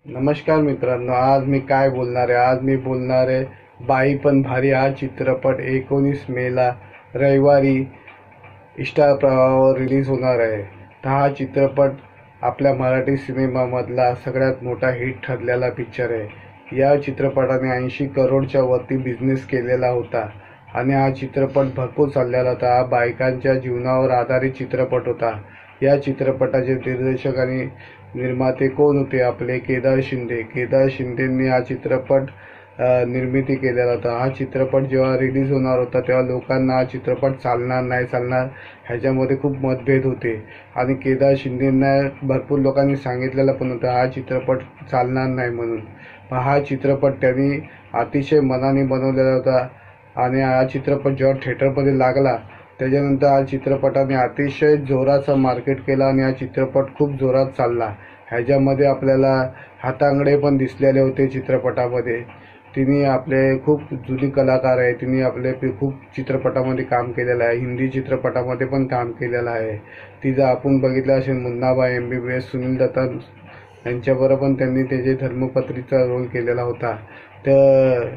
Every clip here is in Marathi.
नमस्कार मित्रांनो, आज मी काय बोलणार आहे? आज मी बोलणार आहे बाई पण भारी हा चित्रपट 19 मेला रविवारी स्टार प्रवाहावर रिलीज होणार आहे. तर हा चित्रपट आपल्या मराठी सिनेमामधला सगळ्यात मोठा हिट ठरलेला पिक्चर आहे. या चित्रपटाने 80 करोडच्या वरती बिझनेस केलेला होता आणि हा चित्रपट भरपूर चाललेला होता. हा बायकांच्या जीवनावर आधारित चित्रपट होता. या चित्रपटाचे दिग्दर्शक आणि निर्माते कोण होते? आपले केदार शिंदे. केदार शिंदेंनी हा चित्रपट निर्मिती केलेला होता. हा चित्रपट जेव्हा रिलीज होणार होता तेव्हा लोकांना हा चित्रपट चालणार नाही चालणार ह्याच्यामध्ये खूप मतभेद होते आणि केदार शिंदेंना भरपूर लोकांनी सांगितलेलं पण होतं हा चित्रपट चालणार नाही म्हणून. पण हा चित्रपट त्यांनी अतिशय मनाने बनवलेला होता आणि हा चित्रपट जेव्हा थिएटरमध्ये लागला त्याच्यानंतर हा चित्रपटाने अतिशय जोराचा मार्केट केला आणि हा चित्रपट खूप जोरात चालला. ह्याच्यामध्ये आपल्याला हातांगडे पण दिसलेले होते चित्रपटामध्ये. तिने आपले खूप जुनी कलाकार आहे. तिने आपले खूप चित्रपटामध्ये काम केलेलं आहे. हिंदी चित्रपटामध्ये पण काम केलेलं आहे. तिचं आपण बघितलं असेल मुन्नाभाई, MBBS, सुनील दत्ता यांच्याबरोबर पण त्यांनी त्याचे धर्मपत्नीचा रोल केलेला होता. तर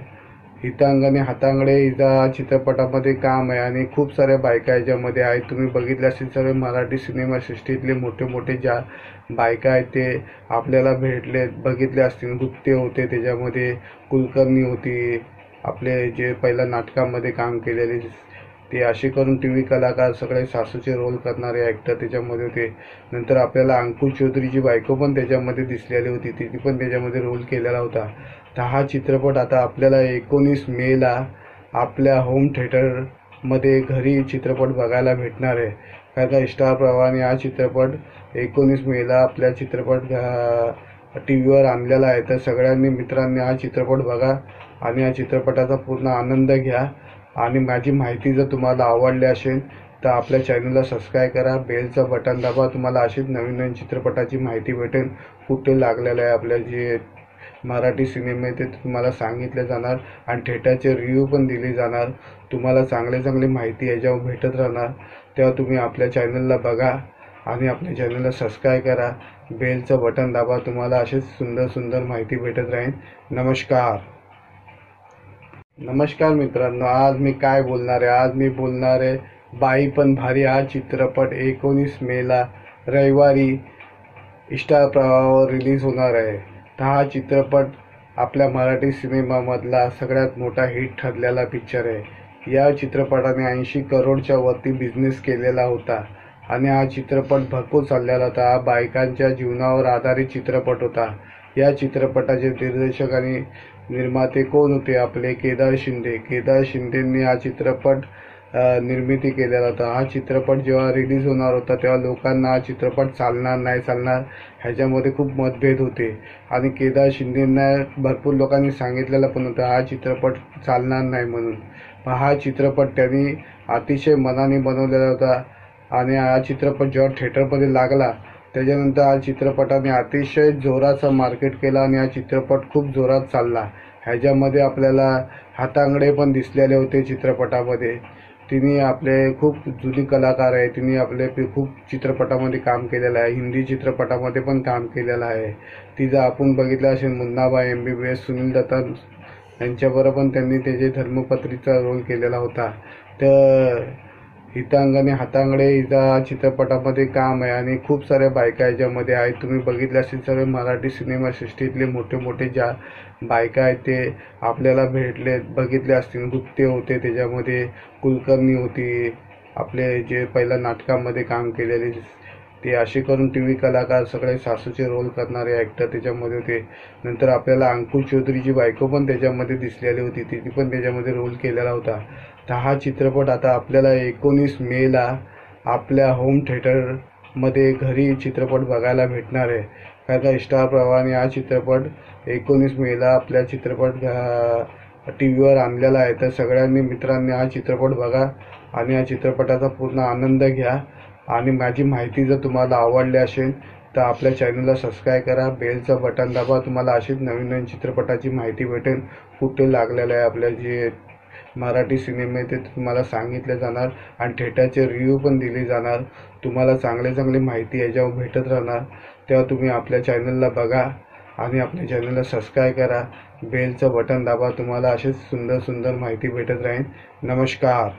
हितांगाने हातांगडे हिचा चित्रपटामध्ये काम आहे आणि खूप साऱ्या बायका याच्यामध्ये आहेत. तुम्ही बघितले असेल सर्व मराठी सिनेमासृष्टीतले मोठे मोठे ज्या बायका आहेत ते आपल्याला बघितले असतील. गुप्ते होते, त्याच्यामध्ये कुलकर्णी होती, आपले जे पहिल्या नाटकामध्ये काम केलेले ते असे करून TV कलाकार सगळे सासूचे रोल करणारे ॲक्टर त्याच्यामध्ये होते. नंतर आपल्याला अंकुश चौधरीची बायको पण त्याच्यामध्ये दिसलेली होती. तिने पण त्याच्यामध्ये रोल केलेला होता. तर हा चित्रपट आता आपल्याला 19 मेला आपल्या होम थिएटरमध्ये घरी चित्रपट बघायला भेटणार आहे. कारण का स्टार प्रवाहाने हा चित्रपट 19 मेला आपल्या चित्रपट TV वर आणलेला आहे. तर सगळ्यांनी मित्रांनी हा चित्रपट बघा आणि या चित्रपटाचा पूर्ण आनंद घ्या. आणि माझी माहिती जर तुम्हाला आवडली असेल तर आपल्या चॅनलला सबस्क्राईब करा, बेलचं बटन दाबा. तुम्हाला अशीच नवीन नवीन चित्रपटाची माहिती भेटेल. कुठे लागलेलं आहे आपल्या जे मराठी सिनेमे ते तुम्हाला सांगितले जाणार आणि थिएटरचे रिव्ह्यू पण दिले जाणार. तुम्हाला चांगली माहिती याच्यावर भेटत राहणार. तेव्हा तुम्ही आपल्या चॅनलला बघा आणि आपल्या चॅनलला सबस्क्राईब करा, बेलचं बटन दाबा. तुम्हाला अशीच सुंदर माहिती भेटत राहील. नमस्कार मित्रांनो, आज मी काय बोलणार आहे? आज मी बोलणार आहे बाई पण भारी हा चित्रपट 19 मेला रविवारी स्टार प्रवाहावर रिलीज होणार आहे. तर हा चित्रपट आपल्या मराठी सिनेमामधला सगळ्यात मोठा हिट ठरलेला पिक्चर आहे. या चित्रपटाने 80 करोडच्या वरती बिझनेस केलेला होता आणि हा चित्रपट भरपूर चाललेला होता. हा बायकांच्या जीवनावर आधारित चित्रपट होता. या चित्रपटाचे दिग्दर्शक आणि निर्माते कोण होते? आपले केदार शिंदे. केदार शिंदेंनी हा चित्रपट निर्मिती केलेला होता. हा चित्रपट जेव्हा रिलीज होणार होता तेव्हा लोकांना हा चित्रपट चालणार नाही चालणार ह्याच्यामध्ये खूप मतभेद होते आणि केदार शिंदेंना भरपूर लोकांनी सांगितलेलं पण होतं हा चित्रपट चालणार नाही म्हणून. पण हा चित्रपट त्यांनी अतिशय मनाने बनवलेला होता आणि हा चित्रपट जेव्हा थिएटरमध्ये लागला त्याच्यानंतर हा चित्रपटाने अतिशय जोराचा मार्केट केला आणि हा चित्रपट खूप जोरात चालला. ह्याच्यामध्ये आपल्याला हातांगडे पण दिसलेले होते चित्रपटामध्ये. तिने आपले खूप जुनी कलाकार आहे. तिने आपले खूप चित्रपटामध्ये काम केलेलं आहे. हिंदी चित्रपटामध्ये पण काम केलेलं आहे. तिचं आपण बघितलं असेल मुन्नाभाई, MBBS, सुनील दत्ता यांच्याबरोबर पण त्यांनी त्याचे धर्मपत्नीचा रोल केलेला होता. तर हितांगाने हातांगडे हिचा चित्रपटामध्ये काम आहे आणि खूप साऱ्या बायका याच्यामध्ये आहेत. तुम्ही बघितले असेल सर्व मराठी सिनेमासृष्टीतले मोठे मोठे ज्या बायका आहेत ते आपल्याला बघितले असतील. गुप्ते होते, त्याच्यामध्ये कुलकर्णी होती, आपले जे पहिल्या नाटकामध्ये काम केलेले ते असे करून TV कलाकार सगळे सासूचे रोल करणारे ॲक्टर त्याच्यामध्ये होते. नंतर आपल्याला अंकुश चौधरीची बायको पण त्याच्यामध्ये दिसलेली होती. तिने पण त्याच्यामध्ये रोल केलेला होता. तर हा चित्रपट आता आपल्याला 19 मेला आपल्या होम थिएटरमध्ये घरी चित्रपट बघायला भेटणार आहे. कारण का स्टार प्रवाहाने हा चित्रपट 19 मेला आपल्या चित्रपट TV वर आणलेला आहे. तर सगळ्यांनी मित्रांनी हा चित्रपट बघा आणि या चित्रपटाचा पूर्ण आनंद घ्या. आणि माझी माहिती जर तुम्हाला आवडली असेल तर आपल्या चॅनलला सबस्क्राईब करा, बेलचं बटन दाबा. तुम्हाला अशीच नवीन नवीन चित्रपटाची माहिती भेटेल. कुठे लागलेलं आहे आपल्या जे मराठी सिनेमे ते तुम्हाला सांगितले जाणार आणि थिएटरचे रिव्ह्यू पण दिले जाणार. तुम्हाला चांगली माहिती याच्यावर भेटत राहणार. तेव्हा तुम्ही आपल्या चॅनलला बघा आणि आपल्या चॅनलला सबस्क्राईब करा, बेलचं बटन दाबा. तुम्हाला अशीच सुंदर सुंदर माहिती भेटत राहील. नमस्कार.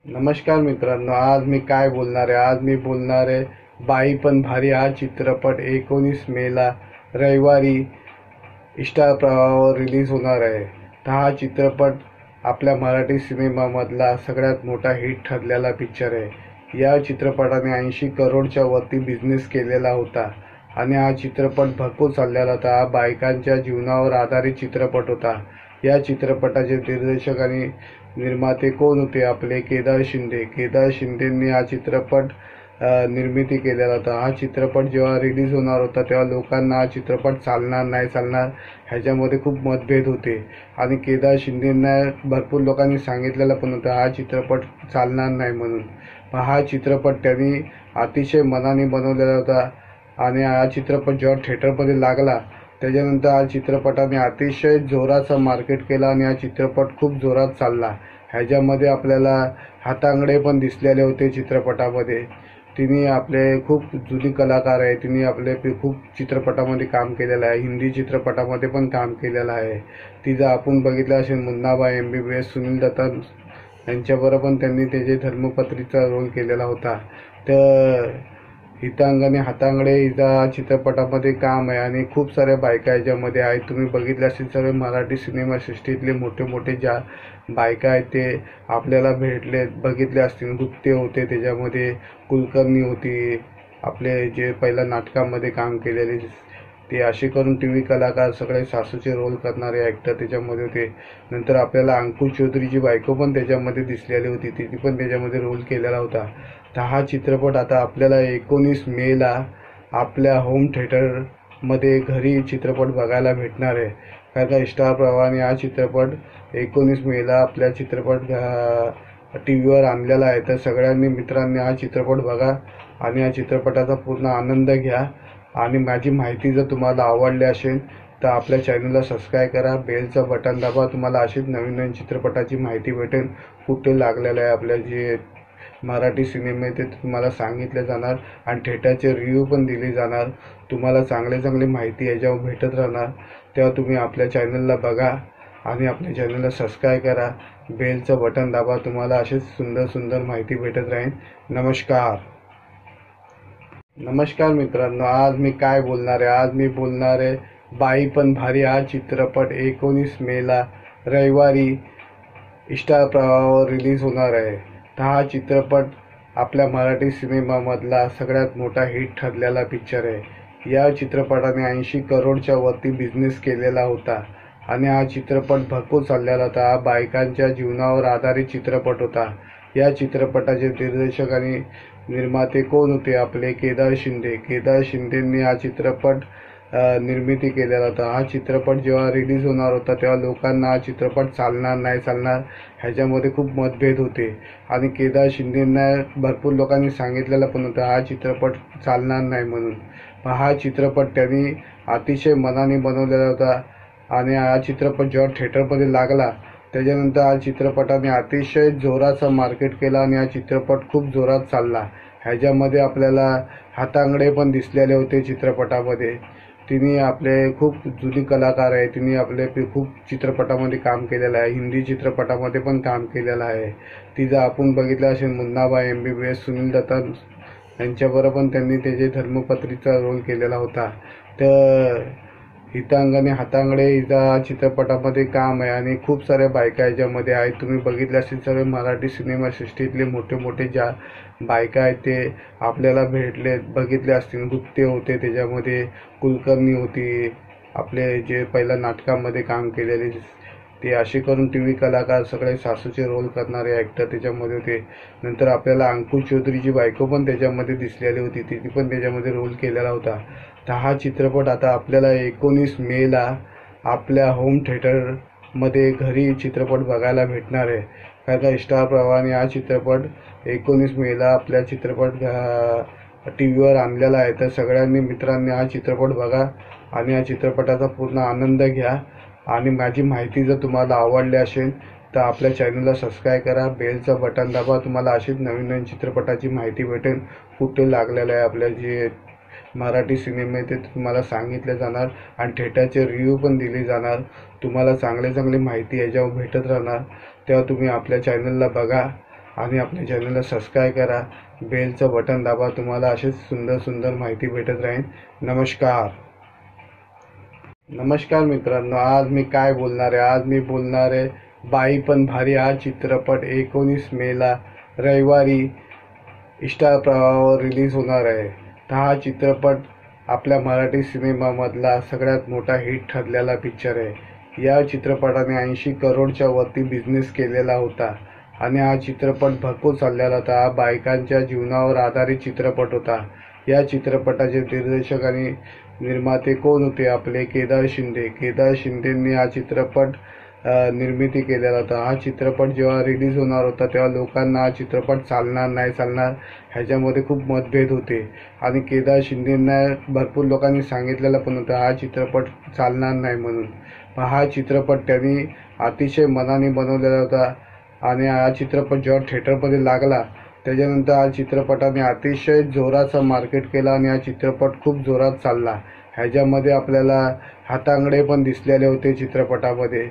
नमस्कार मित्रांनो, आज मी काय बोलणार आहे? आज मी बोलणार आहे बाई पण भारी हा चित्रपट 19 मेला रविवारी स्टार प्रवाहावर रिलीज होणार आहे. तर हा चित्रपट आपल्या मराठी सिनेमामधला सगळ्यात मोठा हिट ठरलेला पिक्चर आहे. या चित्रपटाने 80 करोडच्या वरती बिझनेस केलेला होता आणि हा चित्रपट भरपूर चाललेला होता. हा बायकांच्या जीवनावर आधारित चित्रपट होता. या चित्रपटाचे दिग्दर्शक आणि निर्माते कोण होते? आपले केदार शिंदे. केदार शिंदेंनी हा चित्रपट निर्मिती केलेला होता. हा चित्रपट जेव्हा रिलीज होणार होता तेव्हा लोकांना हा चित्रपट चालणार नाही चालणार ह्याच्यामध्ये खूप मतभेद होते आणि केदार शिंदेंना भरपूर लोकांनी सांगितलेलं पण होतं हा चित्रपट चालणार नाही म्हणून. पण हा चित्रपट त्यांनी अतिशय मनाने बनवलेला होता आणि हा चित्रपट जेव्हा थिएटरमध्ये लागला त्याच्यानंतर हा चित्रपटाने अतिशय जोराचा मार्केट केला आणि हा चित्रपट खूप जोरात चालला. ह्याच्यामध्ये आपल्याला हातांगडे पण दिसलेले होते चित्रपटामध्ये. तिने आपले खूप जुनी कलाकार आहे. तिने आपले खूप चित्रपटामध्ये काम केलेलं आहे. हिंदी चित्रपटामध्ये पण काम केलेलं आहे. तिचं आपण बघितलं असेल मुन्नाभाई MBBS, सुनील दत्ता यांच्याबरोबर पण त्यांनी त्याचे धर्मपत्नीचा रोल केलेला होता. तर हितांगणे हातांगडे हिचा चित्रपटामध्ये काम आहे आणि खूप साऱ्या बायका याच्यामध्ये आहेत. तुम्ही बघितले असेल सर्व मराठी सिनेमासृष्टीतले मोठे मोठे ज्या बायका आहेत ते आपल्याला बघितले असतील. गुप्ते होते, त्याच्यामध्ये कुलकर्णी होती, आपले जे पहिल्या नाटकामध्ये काम केलेले ते असे करून TV कलाकार सगळे सासूचे रोल करणारे ॲक्टर त्याच्यामध्ये होते. नंतर आपल्याला अंकुश चौधरीची बायको पण त्याच्यामध्ये दिसलेली होती. तिने पण त्याच्यामध्ये रोल केलेला होता. तर हा चित्रपट आता आपल्याला 19 मेला आपल्या होम थिएटरमध्ये घरी चित्रपट बघायला भेटणार आहे. कारण का स्टार प्रवाहाने हा चित्रपट 19 मेला आपल्या चित्रपट TV आणलेला आहे. तर सगळ्यांनी मित्रांनी हा चित्रपट बघा आणि या चित्रपटाचा पूर्ण आनंद घ्या. आणि माझी माहिती जर तुम्हाला आवडली असेल तर आपल्या चॅनलला सबस्क्राईब करा, बेलचं बटन दाबा. तुम्हाला अशीच नवीन नवीन चित्रपटाची माहिती भेटेल. कुठे लागलेलं आहे आपल्या जे मराठी सिनेमे ते तुम्हाला सांगितले जाणार आणि थिएटरचे रिव्ह्यू पण दिले जाणार. तुम्हाला चांगली माहिती याच्यावर भेटत राहणार. तेव्हा तुम्ही आपल्या चॅनलला बघा आणि आपल्या चॅनलला सबस्क्राईब करा, बेलचं बटन दाबा. तुम्हाला अशीच सुंदर सुंदर माहिती भेटत राहील. नमस्कार. नमस्कार मित्रांनो, आज मी काय बोलणार आहे? आज मी बोलणार आहे बाई पण भारी हा चित्रपट 19 मेला रविवारी स्टार प्रवाहावर रिलीज होणार आहे. तर हा चित्रपट आपल्या मराठी सिनेमामधला सगळ्यात मोठा हिट ठरलेला पिक्चर आहे. या चित्रपटाने 80 करोडच्या वरती बिझनेस केलेला होता आणि हा चित्रपट भरपूर चाललेला होता. हा बायकांच्या जीवनावर आधारित चित्रपट होता. या चित्रपटाचे दिग्दर्शक आणि निर्माते कोण होते? आपले केदार शिंदे. केदार शिंदेंनी हा चित्रपट निर्मिती केलेला होता. हा चित्रपट जेव्हा रिलीज होणार होता तेव्हा लोकांना हा चित्रपट चालणार नाही चालणार ह्याच्यामध्ये खूप मतभेद होते आणि केदार शिंदेंना भरपूर लोकांनी सांगितलेलं पण होतं हा चित्रपट चालणार नाही म्हणून. पण हा चित्रपट त्यांनी अतिशय मनाने बनवलेला होता आणि हा चित्रपट जेव्हा थिएटरमध्ये लागला त्याच्यानंतर हा चित्रपटाने अतिशय जोराचा मार्केट केला आणि हा चित्रपट खूप जोरात चालला. ह्याच्यामध्ये आपल्याला हातांगडे पण दिसलेले होते चित्रपटामध्ये. तिने आपले खूप जुनी कलाकार आहे. तिने आपले खूप चित्रपटामध्ये काम केलेलं आहे. हिंदी चित्रपटामध्ये पण काम केलेलं आहे. तिचं आपण बघितलं असेल मुन्नाभाई MBBS, सुनील दत्ता यांच्याबरोबर पण त्यांनी त्याचे धर्मपत्नीचा रोल केलेला होता. तर हितांगणे हातांगडे हिचा चित्रपटामध्ये काम आहे आणि खूप साऱ्या बायका याच्यामध्ये आहेत. तुम्ही बघितले असेल सर्व मराठी सिनेमासृष्टीतले मोठे मोठे ज्या बायका आहेत ते आपल्याला बघितले असतील. गुप्ते होते, त्याच्यामध्ये कुलकर्णी होती, आपले जे पहिल्या नाटकामध्ये काम केलेले ते असे करून TV कलाकार सगळे सासूचे रोल करणारे ॲक्टर त्याच्यामध्ये होते. नंतर आपल्याला अंकुश चौधरीची बायको पण त्याच्यामध्ये दिसलेली होती. तिने पण त्याच्यामध्ये रोल केलेला होता. तर हा चित्रपट आता आपल्याला 19 मेला आपल्या होम थिएटरमध्ये घरी चित्रपट बघायला भेटणार आहे. कारण का स्टार प्रवाहाने हा चित्रपट 19 मेला आपल्या चित्रपट TV आणलेला आहे. तर सगळ्यांनी मित्रांनी हा चित्रपट बघा आणि या चित्रपटाचा पूर्ण आनंद घ्या. आणि माझी माहिती जर तुम्हाला आवडली असेल तर आपल्या चॅनलला सबस्क्राईब करा, बेलचं बटन दाबा. तुम्हाला अशीच नवीन नवीन चित्रपटाची माहिती भेटेल. कुठे लागलेलं आहे आपल्या जे मराठी सिनेमे ते तुम्हाला सांगितले जाणार आणि थिएटरचे रिव्ह्यू पण दिले जाणार. तुम्हाला चांगली माहिती याच्यावर भेटत राहणार. तेव्हा तुम्ही आपल्या चॅनलला बघा आणि आपल्या चॅनलला सबस्क्राईब करा. बेलचं बटन दाबा. तुम्हाला अशीच सुंदर माहिती भेटत राहील. नमस्कार मित्रांनो, आज मी काय बोलणार आहे? आज मी बोलणार आहे बाई पण भारी हा चित्रपट 19 मेला रविवारी स्टार प्रवाहावर रिलीज होणार आहे. तर हा चित्रपट आपल्या मराठी सिनेमामधला सगळ्यात मोठा हिट ठरलेला पिक्चर आहे. या चित्रपटाने 80 करोडच्या वरती बिझनेस केलेला होता आणि हा चित्रपट भरपूर चाललेला होता. हा बायकांच्या जीवनावर आधारित चित्रपट होता. या चित्रपटाचे दिग्दर्शक आणि निर्माते कोण होते? आपले केदार शिंदेंनी हा चित्रपट निर्मिती केलेला होता. हा चित्रपट जेव्हा रिलीज होणार होता तेव्हा लोकांना हा चित्रपट चालणार नाही चालणार ह्याच्यामध्ये खूप मतभेद होते आणि केदार शिंदेंना भरपूर लोकांनी सांगितलेलं पण होतं हा चित्रपट चालणार नाही म्हणून. पण हा चित्रपट त्यांनी अतिशय मनाने बनवलेला होता आणि हा चित्रपट जेव्हा थिएटरमध्ये लागला त्याच्यानंतर हा चित्रपटाने अतिशय जोराचा मार्केट केला आणि हा चित्रपट खूप जोरात चालला. ह्याच्यामध्ये आपल्याला हातांगडे पण दिसलेले होते चित्रपटामध्ये.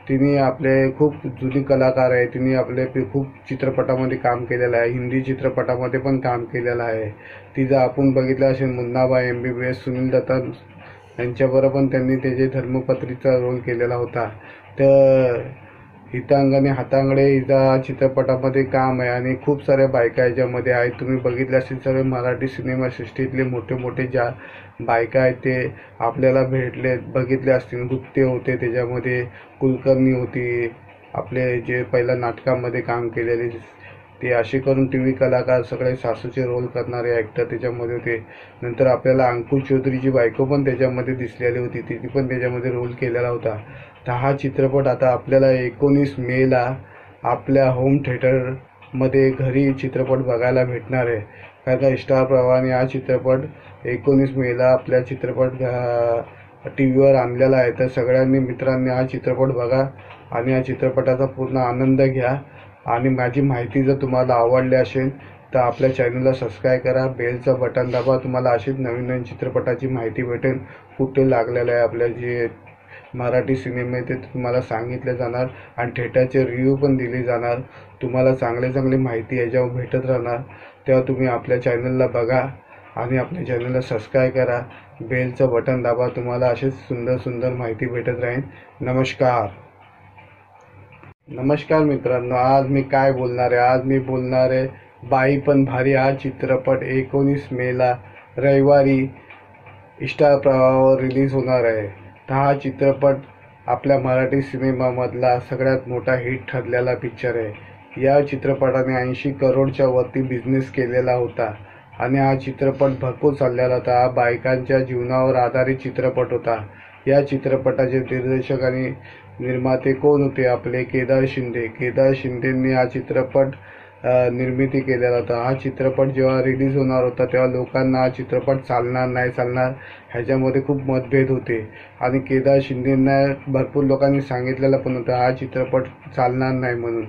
तिने आपले खूप जुनी कलाकार आहे. तिने आपले खूप चित्रपटामध्ये काम केलेलं आहे. हिंदी चित्रपटामध्ये पण काम केलेलं आहे. तिचं आपण बघितलं असेल मुन्नाभाई MBBS, सुनील दत्ता यांच्याबरोबर पण त्यांनी त्याचे धर्मपत्नीचा रोल केलेला होता. तर हितांगाने हातांगडे हिचा चित्रपटामध्ये काम आहे आणि खूप साऱ्या बायका याच्यामध्ये आहेत. तुम्ही बघितले असेल सर्व मराठी सिनेमासृष्टीतले मोठे ज्या बायका आहेत ते आपल्याला बघितले असतील. गुप्ते होते, त्याच्यामध्ये कुलकर्णी होती, आपले जे पहिल्या नाटकामध्ये काम केलेले ते असे करून TV कलाकार सगळे सासूचे रोल करणारे ॲक्टर त्याच्यामध्ये होते. नंतर आपल्याला अंकुश चौधरीची बायको पण त्याच्यामध्ये दिसलेली होती. तिने पण त्याच्यामध्ये रोल केलेला होता. तर हा चित्रपट आता आपल्याला 19 मेला आपल्या होम थिएटरमध्ये घरी चित्रपट बघायला भेटणार आहे. कारण का स्टार प्रवाहाने हा चित्रपट 19 मेला आपल्या चित्रपट TVवर आणलेला आहे. तर सगळ्यांनी मित्रांनी हा चित्रपट बघा आणि या चित्रपटाचा पूर्ण आनंद घ्या. आणि माझी माहिती जर तुम्हाला आवडली असेल तर आपल्या चॅनलला सबस्क्राईब करा. बेलचं बटन दाबा. तुम्हाला अशीच नवीन चित्रपटाची माहिती भेटेल. कुठे लागलेलं आहे आपल्या जे मराठी सिनेमे ते तुम्हाला सांगितले जाणार आणि थिएटरचे रिव्ह्यू पण दिले जाणार. तुम्हाला चांगली माहिती याच्यावर भेटत राहणार. तेव्हा तुम्ही आपल्या चॅनलला बघा आणि आपल्या चॅनलला सबस्क्राईब करा. बेलचं बटन दाबा. तुम्हाला अशीच सुंदर माहिती भेटत राहील. नमस्कार मित्रांनो, आज मी काय बोलणार आहे? आज मी बोलणार आहे बाई पण भारी हा चित्रपट 19 मेला रविवारी स्टार प्रवाहावर रिलीज होणार आहे. तर हा चित्रपट आपल्या मराठी सिनेमामधला सगळ्यात मोठा हिट ठरलेला पिक्चर आहे. या चित्रपटाने 80 करोडच्या वरती बिझनेस केलेला होता आणि हा चित्रपट भरपूर चाललेला होता. हा बायकांच्या जीवनावर आधारित चित्रपट होता. या चित्रपटाचे दिग्दर्शक आणि निर्माते कोण होते? आपले केदार शिंदेंनी हा चित्रपट निर्मिती केलेला होता. हा चित्रपट जेव्हा रिलीज होणार होता तेव्हा लोकांना हा चित्रपट चालणार नाही चालणार ह्याच्यामध्ये खूप मतभेद होते आणि केदार शिंदेंना भरपूर लोकांनी सांगितलेलं पण होतं हा चित्रपट चालणार नाही म्हणून.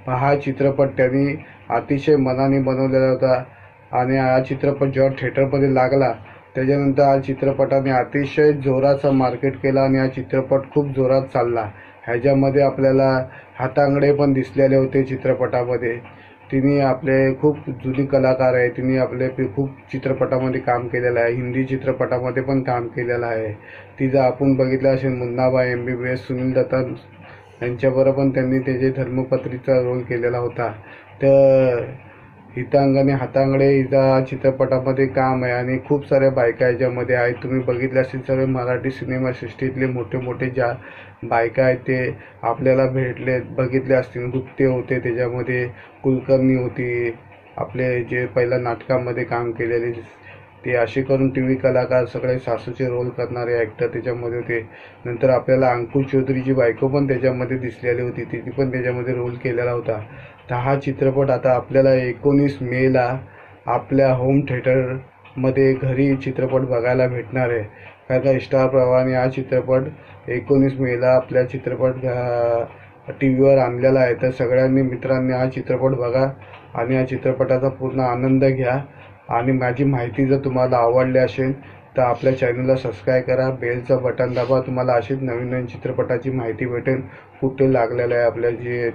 पण हा चित्रपट त्यांनी अतिशय मनाने बनवलेला होता आणि हा चित्रपट जेव्हा थिएटरमध्ये लागला त्याच्यानंतर हा चित्रपटाने अतिशय जोराचा मार्केट केला आणि हा चित्रपट खूप जोरात चालला. ह्याच्यामध्ये आपल्याला हातांगडे पण दिसलेले होते चित्रपटामध्ये. तिने आपले खूप जुनी कलाकार आहे. तिने आपले खूप चित्रपटामध्ये काम केलेलं आहे. हिंदी चित्रपटामध्ये पण काम केलेलं आहे. तिचं आपण बघितलं असेल मुन्नाभाई MBBS, सुनील दत्ता यांच्याबरोबर पण त्यांनी त्याचे धर्मपत्नीचा रोल केलेला होता. तर हितांगाने हातांगडे हिचा चित्रपटामध्ये काम आहे आणि खूप साऱ्या बायका याच्यामध्ये आहेत. तुम्ही बघितले असेल सर्व मराठी सिनेमासृष्टीतले मोठे ज्या बायका आहेत ते आपल्याला बघितले असतील. गुप्ते होते, त्याच्यामध्ये कुलकर्णी होती, आपले जे पहिल्या नाटकामध्ये काम केलेले ते असे करून TV कलाकार सगळे सासूचे रोल करणारे ॲक्टर त्याच्यामध्ये होते. नंतर आपल्याला अंकुश चौधरीची बायको पण त्याच्यामध्ये दिसलेली होती. तिने पण त्याच्यामध्ये रोल केलेला होता. तर हा चित्रपट आता आपल्याला 19 मेला आपल्या होम थिएटरमध्ये घरी चित्रपट बघायला भेटणार आहे. कारण का स्टार प्रवाहाने हा चित्रपट 19 मेला आपल्या चित्रपट TVवर आणलेला आहे. तर सगळ्यांनी मित्रांनी हा चित्रपट बघा आणि या चित्रपटाचा पूर्ण आनंद घ्या. आणि माझी माहिती जर तुम्हाला आवडली असेल तर आपल्या चॅनलला सबस्क्राईब करा, बेलचं बटन दाबा. तुम्हाला अशीच नवीन नवीन चित्रपटाची माहिती भेटेल. कुठे लागलेलं आहे आपल्या जे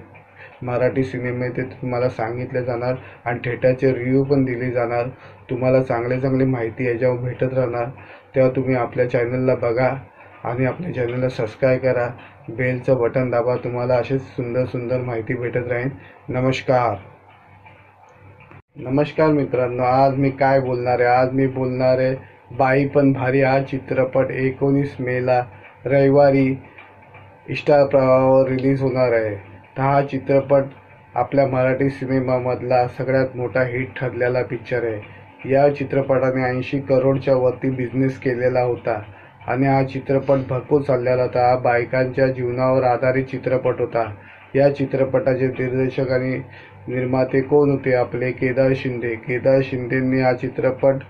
मराठी सिनेमे ते तुम्हाला सांगितले जाणार आणि थिएटरचे रिव्ह्यू पण दिले जाणार. तुम्हाला चांगली माहिती याच्यावर भेटत राहणार. तेव्हा तुम्ही आपल्या चॅनलला बघा आणि आपल्या चॅनलला सबस्क्राईब करा, बेलचं बटन दाबा. तुम्हाला अशीच सुंदर माहिती भेटत राहील. नमस्कार मित्रांनो, आज मी काय बोलणार आहे? आज मी बोलणार आहे बाई पण भारी हा चित्रपट 19 मेला रविवारी स्टार प्रवाहावर रिलीज होणार आहे. तर हा चित्रपट आपल्या मराठी सिनेमामधला सगळ्यात मोठा हिट ठरलेला पिक्चर आहे. या चित्रपटाने 80 करोडच्या वरती बिझनेस केलेला होता आणि हा चित्रपट भरपूर चाललेला होता. हा बायकांच्या जीवनावर आधारित चित्रपट होता. या चित्रपटाचे दिग्दर्शक आणि निर्माते कोण होते? आपले केदार शिंदेंनी हा चित्रपट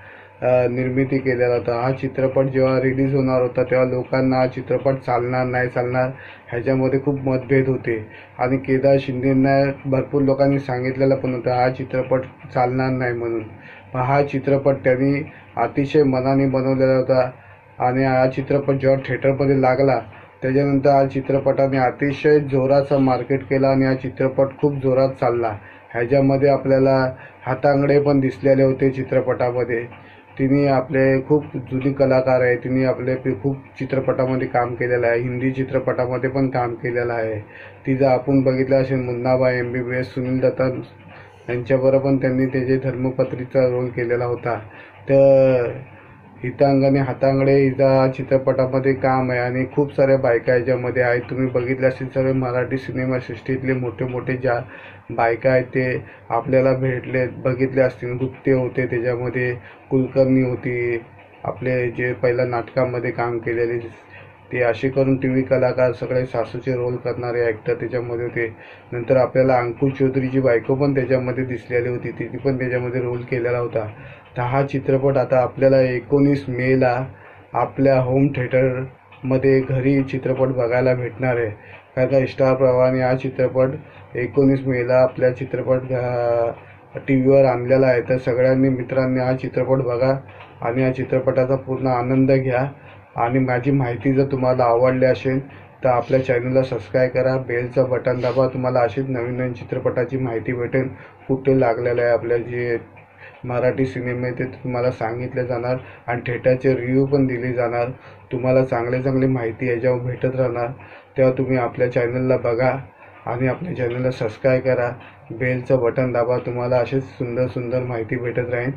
निर्मिती केलेला होता. हा चित्रपट जेव्हा रिलीज होणार होता तेव्हा लोकांना हा चित्रपट चालणार नाही चालणार ह्याच्यामध्ये खूप मतभेद होते आणि केदार शिंदेंना भरपूर लोकांनी सांगितलेलं पण होतं हा चित्रपट चालणार नाही म्हणून. पण हा चित्रपट त्यांनी अतिशय मनाने बनवलेला होता आणि हा चित्रपट जेव्हा थिएटरमध्ये लागला त्याच्यानंतर हा चित्रपटाने अतिशय जोराचा मार्केट केला आणि हा चित्रपट खूप जोरात चालला. ह्याच्यामध्ये आपल्याला हातांगडे पण दिसलेले होते चित्रपटामध्ये. तिने आपले खूप जुनी कलाकार आहे. तिने आपले खूप चित्रपटामध्ये काम केलेलं आहे. हिंदी चित्रपटामध्ये पण काम केलेलं आहे. तिचं आपण बघितलं असेल मुन्नाभाई MBBS, सुनील दत्ता यांच्याबरोबर पण त्यांनी त्याचे धर्मपत्नीचा रोल केलेला होता. तर हितांगाने हातांगडे हिचा चित्रपटामध्ये काम आहे आणि खूप साऱ्या बायका याच्यामध्ये आहेत. तुम्ही बघितले असेल सर्व मराठी सिनेमासृष्टीतले मोठे ज्या बायका आहेत ते आपल्याला बघितले असतील. गुप्ते होते, त्याच्यामध्ये कुलकर्णी होती, आपले जे पहिल्या नाटकामध्ये काम केलेले ते असे करून TV कलाकार सगळे सासूचे रोल करणारे ॲक्टर त्याच्यामध्ये होते. नंतर आपल्याला अंकुश चौधरीची बायको पण त्याच्यामध्ये दिसलेली होती. तिने पण त्याच्यामध्ये रोल केलेला होता. तर हा चित्रपट आता आपल्याला 19 मेला आपल्या होम थिएटरमध्ये घरी चित्रपट बघायला भेटणार आहे. कारण का स्टार प्रवाहाने हा चित्रपट 19 मेला आपल्या चित्रपट TV आणलेला आहे. तर सगळ्यांनी मित्रांनी हा चित्रपट बघा आणि या चित्रपटाचा पूर्ण आनंद घ्या. आणि माझी माहिती जर तुम्हाला आवडली असेल तर आपल्या चॅनलला सबस्क्राईब करा, बेलचं बटन दाबा. तुम्हाला अशीच नवीन चित्रपटाची माहिती भेटेल. कुठे लागलेलं आहे आपल्या जे मराठी सिनेमे ते तुम्हाला सांगितले जाणार आणि थिएटरचे रिव्ह्यू पण दिले जाणार. तुम्हाला चांगली माहिती याच्यावर भेटत राहणार. तेव्हा तुम्ही आपल्या चॅनलला बघा आणि आपल्या चॅनलला सबस्क्राईब करा, बेलचं बटन दाबा. तुम्हाला अशीच सुंदर माहिती भेटत राहील.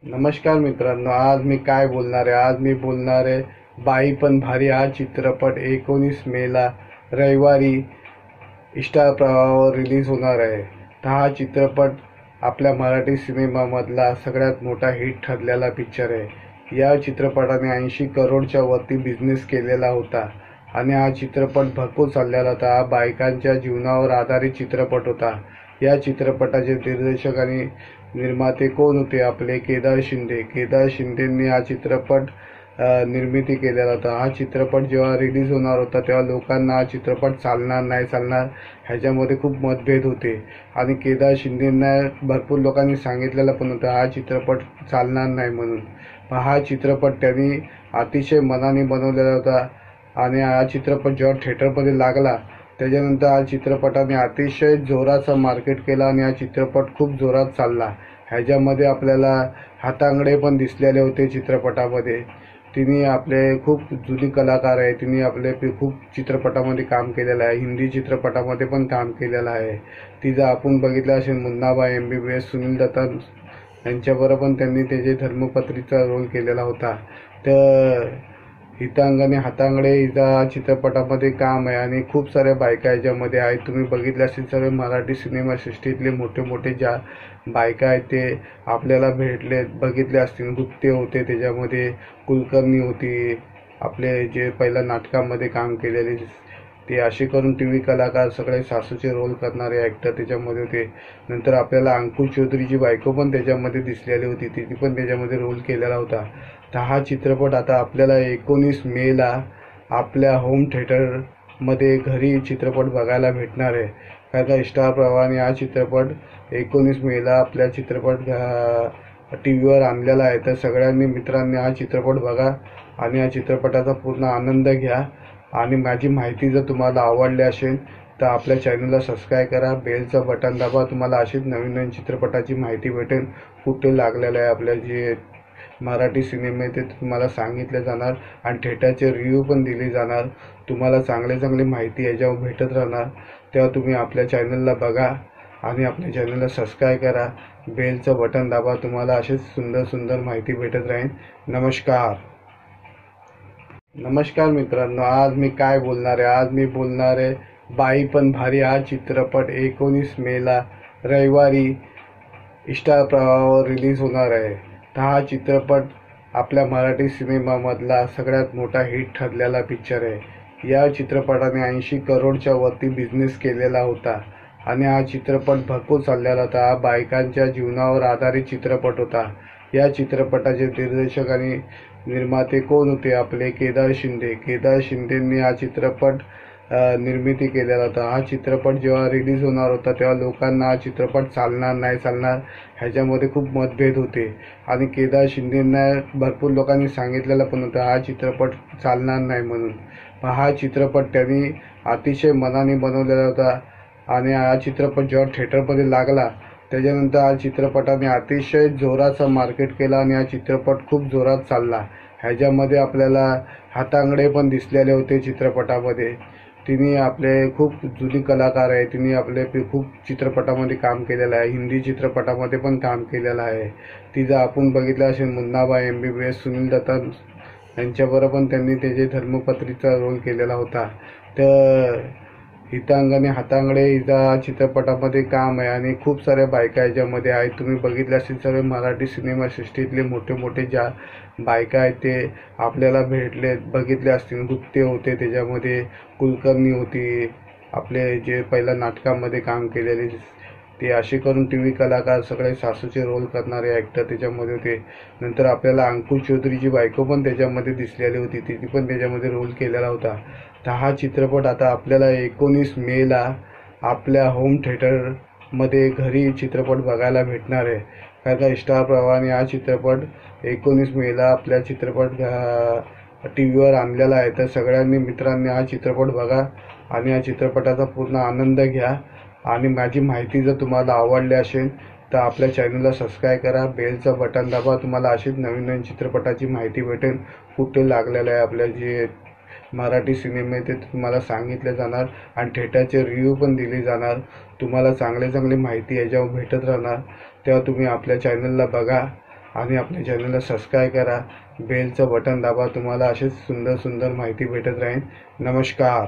नमस्कार मित्रांनो, आज मी काय बोलणार आहे? आज मी बोलणार आहे बाई पण भारी हा चित्रपट 19 मेला रविवारी स्टार प्रवाहावर रिलीज होणार आहे. तर हा चित्रपट आपल्या मराठी सिनेमामधला सगळ्यात मोठा हिट ठरलेला पिक्चर आहे. या चित्रपटाने 80 करोडच्या वरती बिझनेस केलेला होता आणि हा चित्रपट भरपूर चाललेला होता. हा बायकांच्या जीवनावर आधारित चित्रपट होता. या चित्रपटाचे दिग्दर्शक आणि निर्माते कोण होते? आपले केदार शिंदेंनी हा चित्रपट निर्मिती केलेला होता. हा चित्रपट जेव्हा रिलीज होणार होता तेव्हा लोकांना हा चित्रपट चालणार नाही चालणार ह्याच्यामध्ये खूप मतभेद होते आणि केदार शिंदेंना भरपूर लोकांनी सांगितलेलं पण होतं हा चित्रपट चालणार नाही म्हणून. पण हा चित्रपट त्यांनी अतिशय मनाने बनवलेला होता आणि हा चित्रपट जेव्हा थिएटरमध्ये लागला त्याच्यानंतर हा चित्रपटाने अतिशय जोराचा मार्केट केला आणि हा चित्रपट खूप जोरात चालला. ह्याच्यामध्ये आपल्याला हातांगडे पण दिसलेले होते चित्रपटामध्ये. तिने आपले खूप जुनी कलाकार आहे. तिने आपले खूप चित्रपटामध्ये काम केलेलं आहे. हिंदी चित्रपटामध्ये पण काम केलेलं आहे. तिचं आपण बघितलं असेल मुन्नाभाई MBBS, सुनील दत्ता यांच्याबरोबर पण त्यांनी त्याचे धर्मपत्नीचा रोल केलेला होता. तर हितांगाने हातांगडे हिचा चित्रपटामध्ये काम आहे आणि खूप साऱ्या बायका याच्यामध्ये आहेत. तुम्ही बघितले असेल सर्व मराठी सिनेमासृष्टीतले मोठे ज्या बायका आहेत ते आपल्याला बघितले असतील. गुप्ते होते, त्याच्यामध्ये कुलकर्णी होती, आपले जे पहिल्या नाटकामध्ये काम केलेले ते असे करून TV कलाकार सगळे सासूचे रोल करणारे ॲक्टर त्याच्यामध्ये होते. नंतर आपल्याला अंकुश चौधरीची बायको पण त्याच्यामध्ये दिसलेली होती. तिने पण त्याच्यामध्ये रोल केलेला होता. तर हा चित्रपट आता आपल्याला 19 मेला आपल्या होम थिएटरमध्ये घरी चित्रपट बघायला भेटणार आहे. कारण का स्टार प्रवाहाने हा चित्रपट 19 मेला आपल्या चित्रपट टी व्हीवर आणलेला आहे. तर सगळ्यांनी मित्रांनी हा चित्रपट बघा आणि या चित्रपटाचा पूर्ण आनंद घ्या. आणि माझी माहिती जर तुम्हाला आवडली असेल तर आपल्या चॅनलला सबस्क्राईब करा, बेलचं बटन दाबा. तुम्हाला अशीच नवीन नवीन चित्रपटाची माहिती भेटेल. कुठे लागलेलं आहे आपल्या जे मराठी सिनेमे ते तुम्हाला सांगितले जाणार आणि थिएटरचे रिव्ह्यू पण दिले जाणार. तुम्हाला चांगली माहिती याच्यावर भेटत राहणार. तेव्हा तुम्ही आपल्या चॅनलला बघा आणि आपल्या चॅनलला सबस्क्राईब करा, बेलचं बटन दाबा. तुम्हाला अशीच सुंदर माहिती भेटत राहील. नमस्कार मित्रांनो, आज मी काय बोलणार आहे? आज मी बोलणार आहे बाई पण भारी हा चित्रपट 19 मेला रविवारी स्टार प्रवाहावर रिलीज होणार आहे. तर हा चित्रपट आपल्या मराठी सिनेमामधला सगळ्यात मोठा हिट ठरलेला पिक्चर आहे. या चित्रपटाने 80 करोडच्या वरती बिझनेस केलेला होता आणि हा चित्रपट भरपूर चाललेला होता. हा बायकांच्या जीवनावर आधारित चित्रपट होता. या चित्रपटाचे दिग्दर्शक आणि निर्माते कोण होते? आपले केदार शिंदेंनी हा चित्रपट निर्मिती केलेला होता. हा चित्रपट जेव्हा रिलीज होणार होता तेव्हा लोकांना हा चित्रपट चालणार नाही चालणार ह्याच्यामध्ये खूप मतभेद होते आणि केदार शिंदेंना भरपूर लोकांनी सांगितलेलं पण होतं हा चित्रपट चालणार नाही म्हणून. पण हा चित्रपट त्यांनी अतिशय मनाने बनवलेला होता आणि हा चित्रपट जेव्हा थिएटरमध्ये लागला त्याच्यानंतर हा चित्रपटाने अतिशय जोराचा मार्केट केला आणि हा चित्रपट खूप जोरात चालला. ह्याच्यामध्ये आपल्याला हातांगडे पण दिसलेले होते चित्रपटामध्ये. तिने आपले खूप जुनी कलाकार आहे. तिने आपले खूप चित्रपटामध्ये काम केलेलं आहे. हिंदी चित्रपटामध्ये पण काम केलेलं आहे. तिचं आपण बघितलं असेल मुन्नाभाई MBBS, सुनील दत्ता यांच्याबरोबर पण त्यांनी त्याचे धर्मपत्नीचा रोल केलेला होता. तर हितांगाने हातांगडे हिचा चित्रपटामध्ये काम आहे आणि खूप साऱ्या बायका याच्यामध्ये आहेत. तुम्ही बघितले असेल सर्व मराठी सिनेमासृष्टीतले मोठे ज्या बायका आहेत ते आपल्याला बघितले असतील. नृत्य होते त्याच्यामध्ये, कुलकर्णी होती, आपले जे पहिल्या नाटकामध्ये काम केलेले ते असे करून TV कलाकार सगळे सासूचे रोल करणारे ॲक्टर त्याच्यामध्ये होते. नंतर आपल्याला अंकुश चौधरीची बायको पण त्याच्यामध्ये दिसलेली होती. तिने पण त्याच्यामध्ये रोल केलेला होता. तर हा चित्रपट आता आपल्याला 19 मेला आपल्या होम थिएटरमध्ये घरी चित्रपट बघायला भेटणार आहे. कारण का स्टार प्रवाहाने हा चित्रपट 19 मेला आपल्या चित्रपट टी व्हीवर आणलेला आहे. तर सगळ्यांनी मित्रांनी हा चित्रपट बघा आणि या चित्रपटाचा पूर्ण आनंद घ्या. आणि माझी माहिती जर तुम्हाला आवडली असेल तर आपल्या चॅनलला सबस्क्राईब करा, बेलचं बटन दाबा. तुम्हाला अशीच नवीन चित्रपटाची माहिती भेटेल. कुठे लागलेलं आहे आपल्या जे मराठी सिनेमे ते तुम्हाला सांगितले जाणार आणि थिएटरचे रिव्ह्यू पण दिले जाणार. तुम्हाला चांगली माहिती याच्यावर भेटत राहणार. तेव्हा तुम्ही आपल्या चॅनलला बघा आणि आपल्या चॅनलला सबस्क्राईब करा, बेलचं बटन दाबा. तुम्हाला अशीच सुंदर माहिती भेटत राहील. नमस्कार.